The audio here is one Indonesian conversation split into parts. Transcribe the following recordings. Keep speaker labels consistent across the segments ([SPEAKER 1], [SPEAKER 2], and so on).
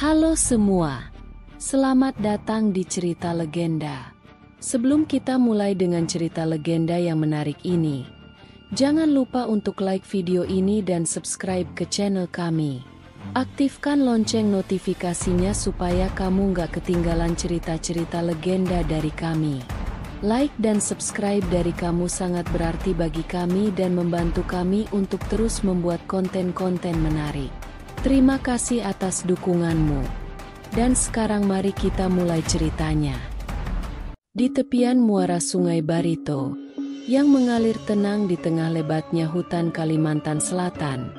[SPEAKER 1] Halo semua, selamat datang di cerita legenda. Sebelum kita mulai dengan cerita legenda yang menarik ini, jangan lupa untuk like video ini dan subscribe ke channel kami. Aktifkan lonceng notifikasinya supaya kamu nggak ketinggalan cerita-cerita legenda dari kami. Like dan subscribe dari kamu sangat berarti bagi kami dan membantu kami untuk terus membuat konten-konten menarik. Terima kasih atas dukunganmu. Dan sekarang mari kita mulai ceritanya. Di tepian muara Sungai Barito, yang mengalir tenang di tengah lebatnya hutan Kalimantan Selatan,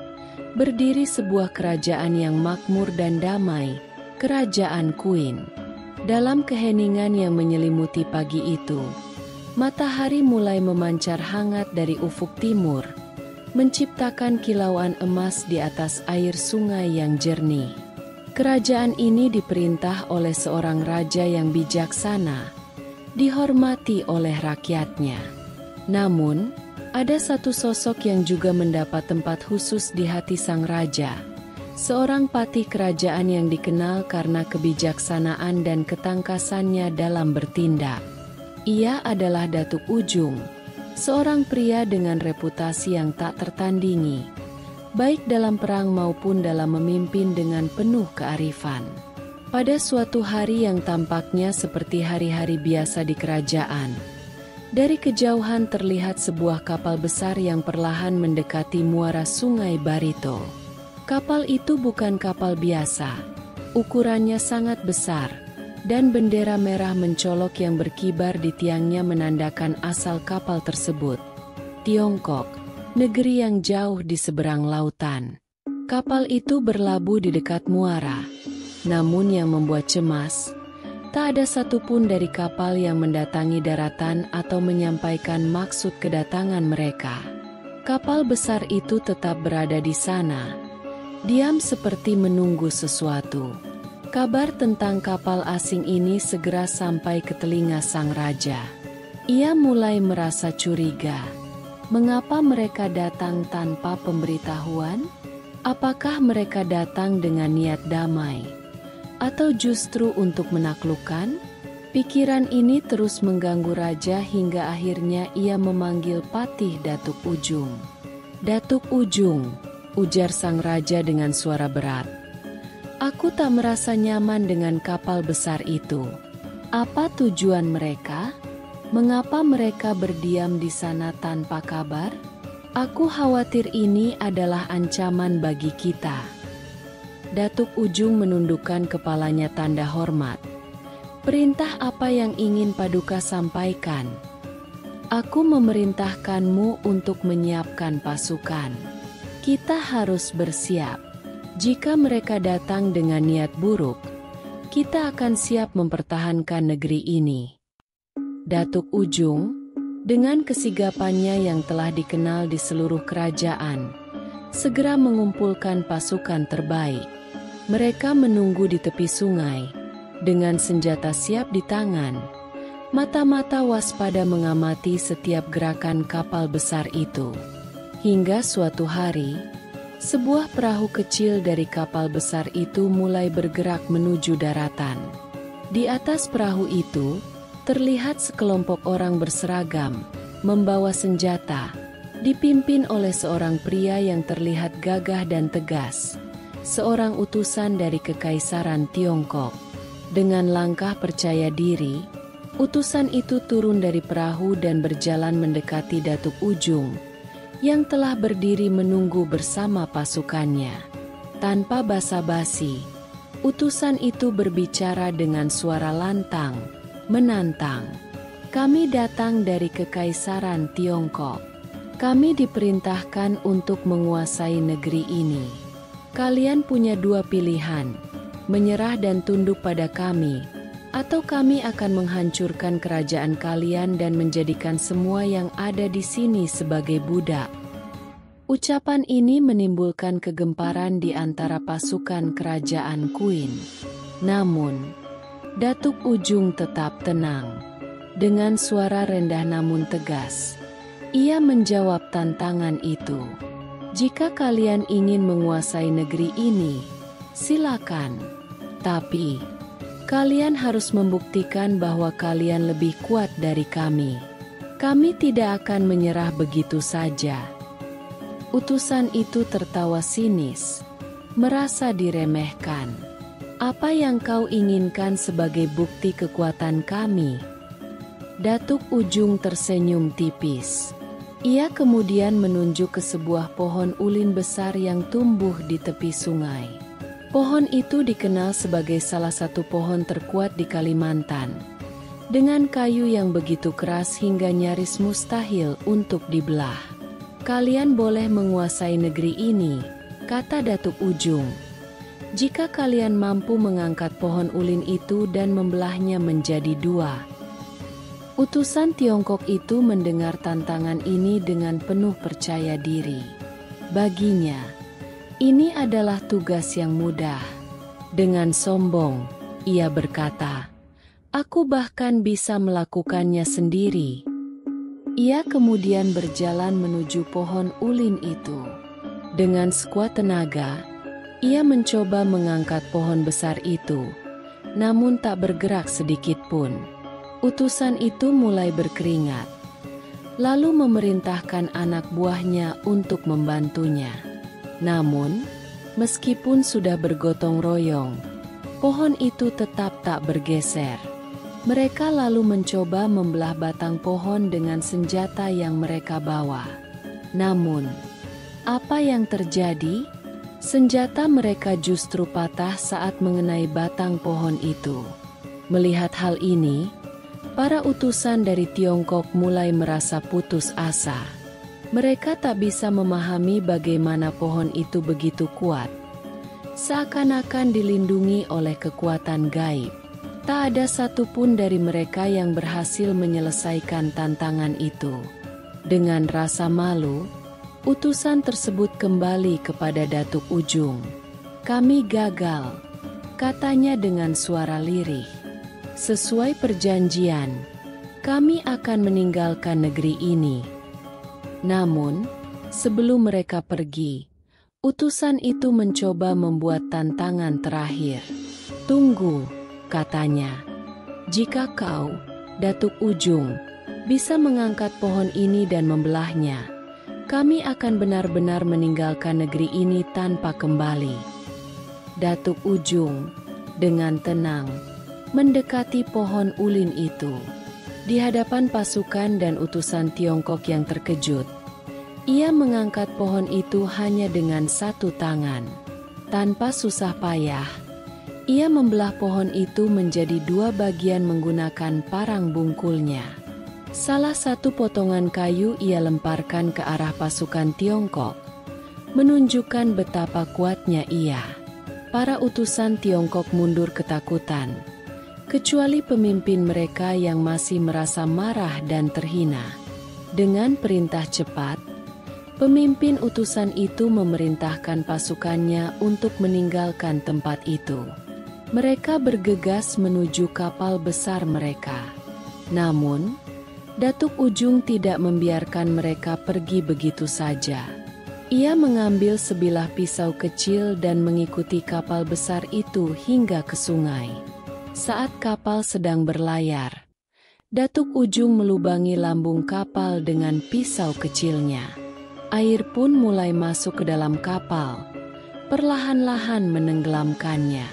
[SPEAKER 1] berdiri sebuah kerajaan yang makmur dan damai, Kerajaan Kuin. Dalam keheningan yang menyelimuti pagi itu, matahari mulai memancar hangat dari ufuk timur, menciptakan kilauan emas di atas air sungai yang jernih. Kerajaan ini diperintah oleh seorang raja yang bijaksana, dihormati oleh rakyatnya. Namun, ada satu sosok yang juga mendapat tempat khusus di hati sang raja. Seorang patih kerajaan yang dikenal karena kebijaksanaan dan ketangkasannya dalam bertindak. Ia adalah Datuk Ujung, seorang pria dengan reputasi yang tak tertandingi, baik dalam perang maupun dalam memimpin dengan penuh kearifan. Pada suatu hari yang tampaknya seperti hari-hari biasa di kerajaan, dari kejauhan terlihat sebuah kapal besar yang perlahan mendekati muara Sungai Barito. Kapal itu bukan kapal biasa, ukurannya sangat besar, dan bendera merah mencolok yang berkibar di tiangnya menandakan asal kapal tersebut. Tiongkok, negeri yang jauh di seberang lautan. Kapal itu berlabuh di dekat muara. Namun yang membuat cemas, tak ada satupun dari kapal yang mendatangi daratan atau menyampaikan maksud kedatangan mereka. Kapal besar itu tetap berada di sana, diam seperti menunggu sesuatu. Kabar tentang kapal asing ini segera sampai ke telinga sang raja. Ia mulai merasa curiga. Mengapa mereka datang tanpa pemberitahuan? Apakah mereka datang dengan niat damai? Atau justru untuk menaklukkan? Pikiran ini terus mengganggu raja hingga akhirnya ia memanggil patih Datuk Ujung. "Datuk Ujung," ujar sang raja dengan suara berat. "Aku tak merasa nyaman dengan kapal besar itu. Apa tujuan mereka? Mengapa mereka berdiam di sana tanpa kabar? Aku khawatir ini adalah ancaman bagi kita." Datuk Ujung menundukkan kepalanya tanda hormat. "Perintah apa yang ingin Paduka sampaikan?" "Aku memerintahkanmu untuk menyiapkan pasukan. Kita harus bersiap. Jika mereka datang dengan niat buruk, kita akan siap mempertahankan negeri ini." Datuk Ujung, dengan kesigapannya yang telah dikenal di seluruh kerajaan, segera mengumpulkan pasukan terbaik. Mereka menunggu di tepi sungai, dengan senjata siap di tangan, mata-mata waspada mengamati setiap gerakan kapal besar itu. Hingga suatu hari, sebuah perahu kecil dari kapal besar itu mulai bergerak menuju daratan. Di atas perahu itu, terlihat sekelompok orang berseragam, membawa senjata, dipimpin oleh seorang pria yang terlihat gagah dan tegas, seorang utusan dari Kekaisaran Tiongkok. Dengan langkah percaya diri, utusan itu turun dari perahu dan berjalan mendekati Datuk Ujung, yang telah berdiri menunggu bersama pasukannya. Tanpa basa-basi, utusan itu berbicara dengan suara lantang, menantang. "Kami datang dari Kekaisaran Tiongkok. Kami diperintahkan untuk menguasai negeri ini. Kalian punya dua pilihan, menyerah dan tunduk pada kami, atau kami akan menghancurkan kerajaan kalian dan menjadikan semua yang ada di sini sebagai budak." Ucapan ini menimbulkan kegemparan di antara pasukan Kerajaan Kuin. Namun, Datuk Ujung tetap tenang. Dengan suara rendah namun tegas, ia menjawab tantangan itu. "Jika kalian ingin menguasai negeri ini, silakan. Tapi, kalian harus membuktikan bahwa kalian lebih kuat dari kami. Kami tidak akan menyerah begitu saja. Utusan itu tertawa sinis, merasa diremehkan. Apa yang kau inginkan sebagai bukti kekuatan kami? Datuk Ujung tersenyum tipis. Ia kemudian menunjuk ke sebuah pohon ulin besar yang tumbuh di tepi sungai. Pohon itu dikenal sebagai salah satu pohon terkuat di Kalimantan, dengan kayu yang begitu keras hingga nyaris mustahil untuk dibelah. Kalian boleh menguasai negeri ini, kata Datuk Ujung, jika kalian mampu mengangkat pohon ulin itu dan membelahnya menjadi dua. Utusan Tiongkok itu mendengar tantangan ini dengan penuh percaya diri. Baginya, ini adalah tugas yang mudah. Dengan sombong, ia berkata, "Aku bahkan bisa melakukannya sendiri." Ia kemudian berjalan menuju pohon ulin itu. Dengan sekuat tenaga, ia mencoba mengangkat pohon besar itu, namun tak bergerak sedikit pun. Utusan itu mulai berkeringat, lalu memerintahkan anak buahnya untuk membantunya. Namun, meskipun sudah bergotong royong, pohon itu tetap tak bergeser. Mereka lalu mencoba membelah batang pohon dengan senjata yang mereka bawa. Namun, apa yang terjadi? Senjata mereka justru patah saat mengenai batang pohon itu. Melihat hal ini, para utusan dari Tiongkok mulai merasa putus asa. Mereka tak bisa memahami bagaimana pohon itu begitu kuat. Seakan-akan dilindungi oleh kekuatan gaib. Tak ada satupun dari mereka yang berhasil menyelesaikan tantangan itu. Dengan rasa malu, utusan tersebut kembali kepada Datuk Ujung. "Kami gagal," katanya dengan suara lirih. "Sesuai perjanjian, kami akan meninggalkan negeri ini." Namun, sebelum mereka pergi, utusan itu mencoba membuat tantangan terakhir. "Tunggu," katanya. "Jika kau, Datuk Ujung, bisa mengangkat pohon ini dan membelahnya, kami akan benar-benar meninggalkan negeri ini tanpa kembali." Datuk Ujung, dengan tenang, mendekati pohon ulin itu. Di hadapan pasukan dan utusan Tiongkok yang terkejut, ia mengangkat pohon itu hanya dengan satu tangan. Tanpa susah payah, ia membelah pohon itu menjadi dua bagian menggunakan parang bungkulnya. Salah satu potongan kayu ia lemparkan ke arah pasukan Tiongkok, menunjukkan betapa kuatnya ia. Para utusan Tiongkok mundur ketakutan, kecuali pemimpin mereka yang masih merasa marah dan terhina. Dengan perintah cepat, pemimpin utusan itu memerintahkan pasukannya untuk meninggalkan tempat itu. Mereka bergegas menuju kapal besar mereka. Namun, Datuk Ujung tidak membiarkan mereka pergi begitu saja. Ia mengambil sebilah pisau kecil dan mengikuti kapal besar itu hingga ke sungai. Saat kapal sedang berlayar, Datuk Ujung melubangi lambung kapal dengan pisau kecilnya. Air pun mulai masuk ke dalam kapal, perlahan-lahan menenggelamkannya.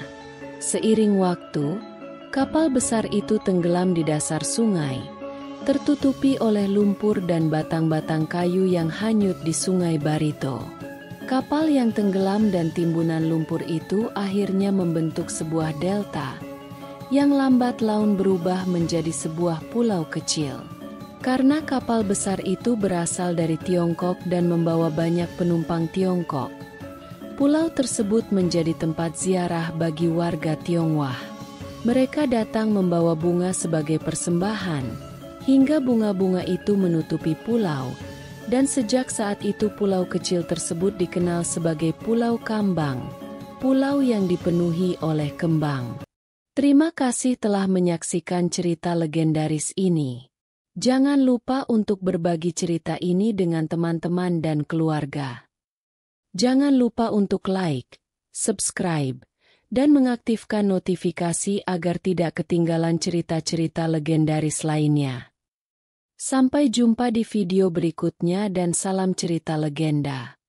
[SPEAKER 1] Seiring waktu, kapal besar itu tenggelam di dasar sungai, tertutupi oleh lumpur dan batang-batang kayu yang hanyut di Sungai Barito. Kapal yang tenggelam dan timbunan lumpur itu akhirnya membentuk sebuah delta, yang lambat laun berubah menjadi sebuah pulau kecil. Karena kapal besar itu berasal dari Tiongkok dan membawa banyak penumpang Tiongkok, pulau tersebut menjadi tempat ziarah bagi warga Tionghoa. Mereka datang membawa bunga sebagai persembahan, hingga bunga-bunga itu menutupi pulau, dan sejak saat itu pulau kecil tersebut dikenal sebagai Pulau Kambang, pulau yang dipenuhi oleh kembang. Terima kasih telah menyaksikan cerita legendaris ini. Jangan lupa untuk berbagi cerita ini dengan teman-teman dan keluarga. Jangan lupa untuk like, subscribe, dan mengaktifkan notifikasi agar tidak ketinggalan cerita-cerita legendaris lainnya. Sampai jumpa di video berikutnya dan salam cerita legenda.